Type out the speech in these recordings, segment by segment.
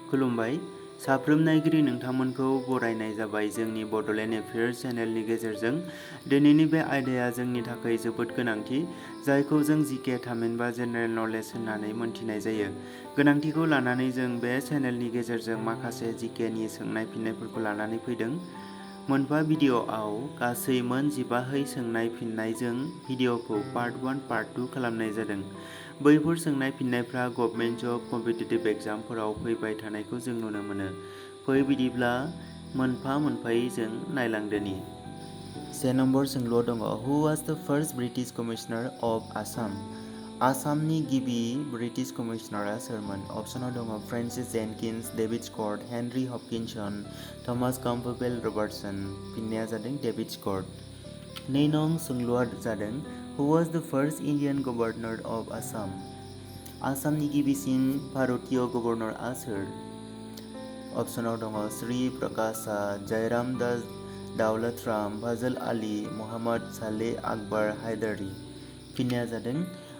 खुलुमबाय साफ्रोम नायगिरि नोंथांमोनखौ बरायनाय जाबाय जोंनि बड'लेण्ड एफेयार्स चेनेलनि गेजेरजों। दिनैनि बे आयदाया जोंनि थाखाय जोबोद गोनांथि, जायखौ जों जिके थामहिनबा जेनेरेल नलेज होननानै मोनथिनाय जायो। गोनांथिखौ लानानै जों बे चेनेलनि गेजेरजों माखासे जिकेनि सोंनाय फिन्नायफोरखौ लानानै फैदों। मोनफा भिडिअ'आव गासै मोन 15 सोंनाय फिन्नायजों भिडिअ'खौ पार्ट 1 पार्ट 2 खालामनाय जादों। बैफोर सोंनाय फिन्नायफ्रा गभर्नमेन्ट जब कम्पिटिटिभ एग्जामफोराव फैबाय थानायखौ जों नुनो मोनो। फै बिदिब्ला मोनफा मोनफायै जों नायलांदोनि। से नम्बर सोंलुआव दङ who was the first British commissioner of Assam? आसामनि गिबि ब्रिटिश कमिशनारा सोरमोन? अप्शनाव दङ Francis Jenkins, David Scott, Henry Hopkinson, Thomas Campbell Robertson. फिननाया जादों डेभिड स्कट। 2 नं सोंलुआ जादों हु was the first Indian governor of Assam? आसामनि गिबिसिन भारतीय गभर्नरआ सोर? अप्शनाव दङ श्री प्रकाशा, जयराम दाउलत राम, फाजल आली, मोहम्मद सालेह आकबर हायदारी। फिननाया जादों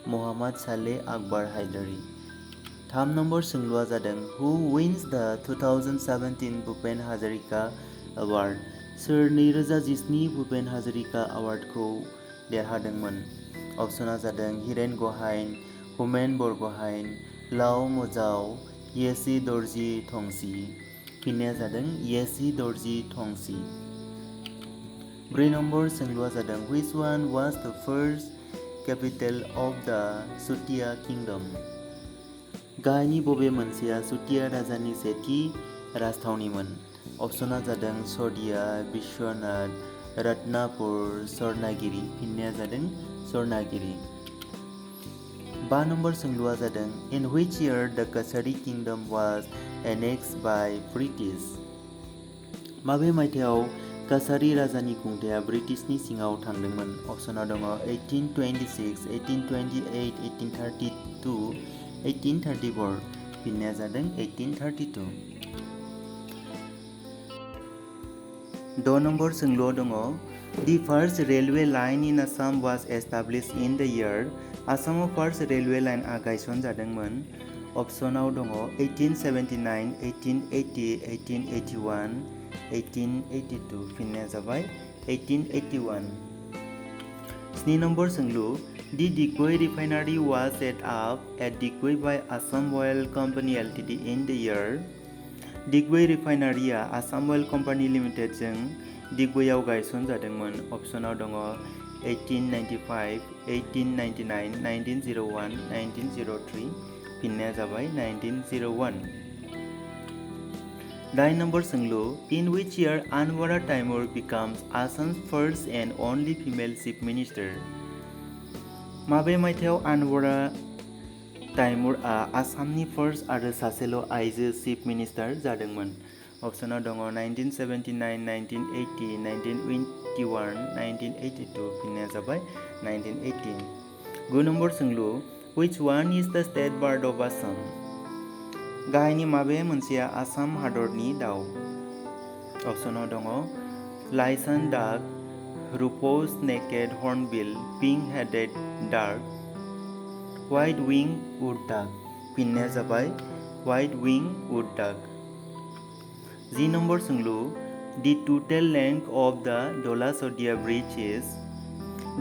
मोहम्मद सालेह आकबर हायदारी। 3 नम्बर सोंलुआ जादों हु विन्स द 2017 भुपेन हाजरिका एवार्ड? सोर 2017 भुपेन हाजरिका एवार्डखौ देरहादोंमोन? अप्शना जादों हिरेन गहाइन, होमेन बरगहाइन, लाव मजाव, येसी दर्जी थंसी। फिननाया जादों येसी दर्जी थंसी। 4 नम्बर सोंलुआ जादों व्हिच वन वाज द फर्स्ट कैपिटल अफ द चुटिया किंगडम? गाहायनि बबे मोनसेया चुटिया राजानि सेथि राजथावनिमोन? अप्शना जादों शदिया, विश्वनाथ, रत्नापुर, स्वर्णागिरि। फिननाया जादों स्वर्णागिरि। 5 नम्बर सोंलुआ जादों इन which year the Kachari kingdom was annexed by British? माबे मायथाइयाव कछारी राजानि खुंथाया ब्रिटिशनि सिङाव थांदोंमोन? अप्शनाव दङ 1826, 1828, 1832, 1834। फिननाया जादों 1832। 6 नम्बर सोंलुआव दङ the first railway line in Assam was established in the year? आसामाव फार्स्ट रेलवे लाइनआ गायसनजादोंमोन। अप्शनाव दङ 1879, 1880, 1881, 1882। फिननाया जाबाय 1881। 7 नम्बर सोंलु the Digboi refinery was set up at Digboi by Assam oil company LTD in the year? Digboi रिफाइनारिया आसाम अइल कम्पानि लिमिटेडजों दिगबयआव गायसनजादोंमोन। अप्शनाव दङ 1895, 1899, 1901, 1903। फिननाया जाबाय 1901। 9 नम्बर सोंलु in which year Anwara Timur becomes Assam's first and only female chief minister? माबे मायथाइयाव अनवरा तैमुरआ आसामनि फार्स्ट आरो सासेल' आइजो चीफ मिनिस्टार जादोंमोन? अप्शनाव दङ 1979, 1980, 1921, 1982। फिननाया जाबाय 1918। 9 नम्बर सोंलु व्हिच वन इज द स्टेट बार्ड अफ आसाम? गाहायनि माबे मोनसेया आसाम हादरनि दाउ? अप्शनाव दङ लाइसान डाक, रुफस नेकेड हर्नबिल, पिंक हेडेड डाक, व्हाइट विंग वुड डाक। फिननाया जाबाय व्हाइट विंग वुड डाक। 10 नम्बर सोंलु दि टोटेल लेंथ अफ द धला-शदिया ब्रिज इज?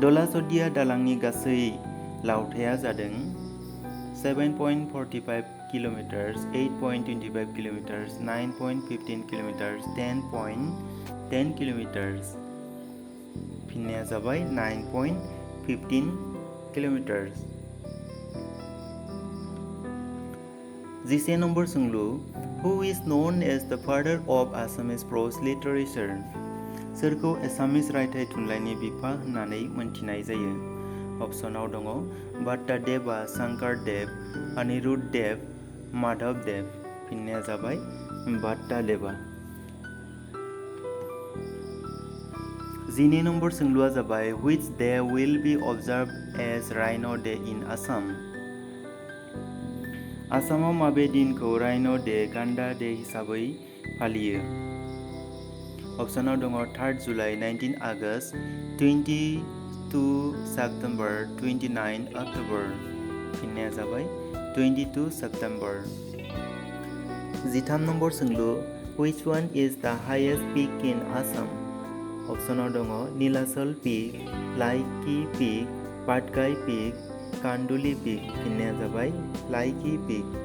धला-शदिया दालांनि गासै लावथाइया जादों 7.45 किलोमिटार्स, 8.25 किलोमिटार्स, 9.15 किलोमिटार्स, 10.10 किलोमिटार्स। फिननाया जाबाय 9.15 किलोमिटार्स। 11 नम्बर सोंलु हु इज known as the father of Assamese prose literature? सोरखौ एसामिस रायथाइ थुनलाइनि बिफा होननानै मोनथिनाय जायो? अप्शनाव दङ भट्टादेवा, शंकरदेव, अनिरुद्धदेव, माधवदेव। फिननाया जाबाय भट्टादेवा। 12 नम्बर सोंलुआ जाबाय which day will be observed as rhino' day in Assam? आसामाव माबे दिनखौ राइन' डे गान्दा डे हिसाबै फालियो? अप्शनाव दङ 3 जुलाइ, 19 आगस्ट, 22 सेप्टेम्बर, 29 अक्ट'बर। फिननाया जाबाय 22 सेप्टेम्बर। 13 नम्बर सोंलु Which one is the highest peak in Assam? अपसनाव दङ नीलाचल पिक, लाइकी पिक, पाटकाई पिक, कान्डुली पिक। फिननाया जाबाय लाइकी पिक।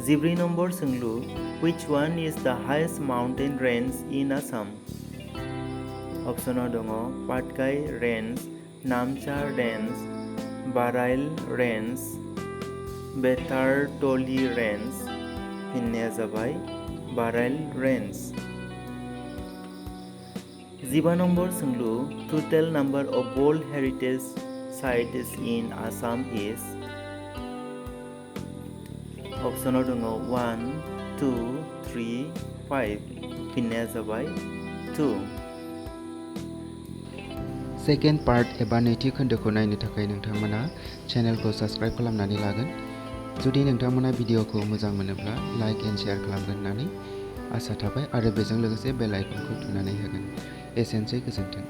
14 नम्बर सोंलु Which one is the highest mountain range in Assam? अपसनाव दङ Patkai range, Namcha range, Barail range, बेटारटली रेन्ज। फिननाया जाबाय बाराइल रेन्ज। 15 नम्बर सोंलु Total number of World Heritage Sites in Assam is? अपसनाव दङ 1, 2, 3, 5। फिननाया जाबाय 2। सेकेन्ड पार्ट एबा नैथि खोन्दोखौ नायनो थाखाय नोंथांमोना चेनेलखौ साबस्क्राइब खालामनानै लागोन। जुदि नोंथांमोना भिडिअखौ मोजां मोनोब्ला लाइक एन्ड शेयार खालामगोन होननानै आसा थाबाय आरो बेजों लोगोसे बेल आइकनखौ थुनानै होगोन। एसेनोसै, गोजोन्थों।